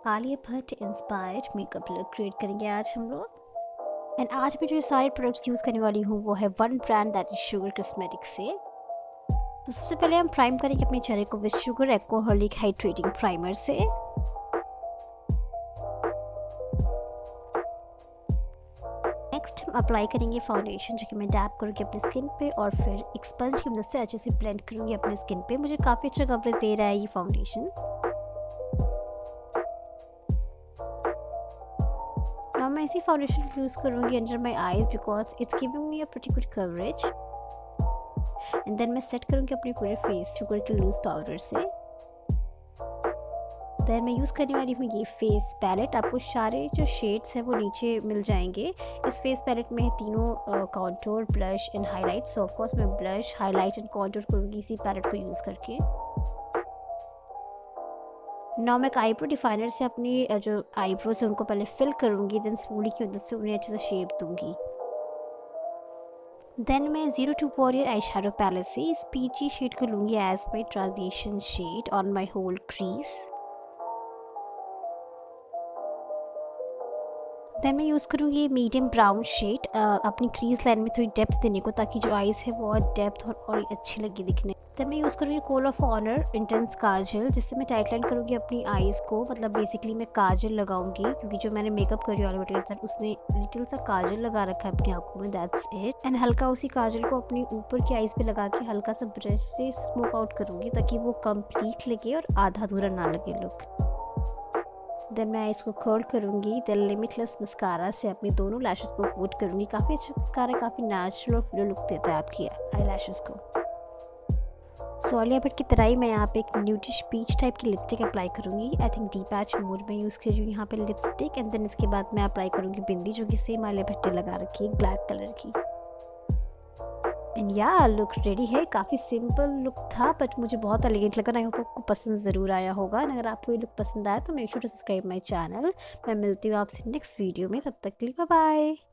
Alia Bhatt inspired makeup look create करेंगे आज हम लोग। एंड आज मैं जो सारे प्रोडक्ट्स यूज़ करने वाली हूँ वो है one brand that is sugar cosmetic से। तो सबसे पहले हम प्राइम करेंगे अपने चेहरे को विद शुगर एक्वाहॉलिक हाइड्रेटिंग प्राइमर से। नेक्स्ट हम अप्लाई करेंगे फाउंडेशन जो कि मैं डैप करूँगी अपनी स्किन पे और फिर एक स्पंज की मदद से अच्छे से ब्लेंड करूँगी अपने स्किन पे। मुझे काफ़ी अच्छा कवरेज दे रहा है ये फाउंडेशन। Now मैं इसी फाउंडेशन यूज़ करूँगी under my eyes because it's giving me a pretty good coverage. And then मैं सेट करूँगी अपने पूरे फेस शुगर के लूज पाउडर से। देन मैं यूज़ करने वाली हूँ ये फेस पैलेट। आपको सारे जो शेड्स हैं वो नीचे मिल जाएंगे। इस फेस पैलेट में तीनों contour, blush and highlight. So of course मैं ब्लश, हाईलाइट एंड कॉन्टोर करूँगी इसी पैलेट को यूज़ करके। नाउ मैं एक आईब्रो डिफाइनर से अपनी जो आईब्रोज है उनको पहले फिल करूँगी, देन स्मूली की मदद से उन्हें अच्छे से शेप दूँगी। देन मैं 02 आई शेडो पैलेट से इस पीची शेड को लूँगी as my transition shade on my whole crease. Then मैं यूज़ करूँगी मीडियम ब्राउन शेड अपनी क्रीज लाइन में थोड़ी डेप्थ देने को, ताकि जो आईज़ है वो और डेप्थ और अच्छी लगे दिखने। देन मैं यूज़ करूँगी कोल ऑफ ऑनर इंटेंस काजल, जिससे मैं टाइट लाइन करूँगी अपनी आईज़ को। मतलब बेसिकली मैं काजल लगाऊंगी क्योंकि जो मैंने मेकअप करी वाली मटेरियल उसने लिटिल सा काजल लगा रखा है अपनी आँखों में, दैट्स इट। एंड हल्का उसी काजल को अपनी ऊपर की आईज़ पे लगा के हल्का सा ब्रश से स्मोक आउट करूँगी ताकि वो कंप्लीट लगे और आधा अधूरा ना लगे लुक। देन मैं इसको कर्ल करूँगी। देन लिमिटलेस मस्कारा से अपनी दोनों लैशेस को कोट करूँगी। काफ़ी अच्छा मस्कारा, काफ़ी नेचुरल और फ्लो लुक देता है आपकी आई लैशेस को। सो आलिया भट्ट की तरह ही मैं यहाँ पे एक न्यूडिश पीच टाइप की लिपस्टिक अप्लाई करूँगी। आई थिंक डीपैच मोड में यूज़ कर रही हूँ यहाँ पे लिपस्टिक। एंड देन इसके बाद मैं अप्लाई करूँगी बिंदी जो कि सेम आलिया भट्ट ने लगा रखी है ब्लैक कलर की। एंड या लुक रेडी है। काफ़ी सिंपल लुक था बट मुझे बहुत एलिगेंट लगा। आई होप आपको पसंद ज़रूर आया होगा। एंड अगर आपको ये लुक पसंद आया तो make sure to subscribe my channel. मैं मिलती हूँ आपसे नेक्स्ट वीडियो में, तब तक के लिए बाय बाय।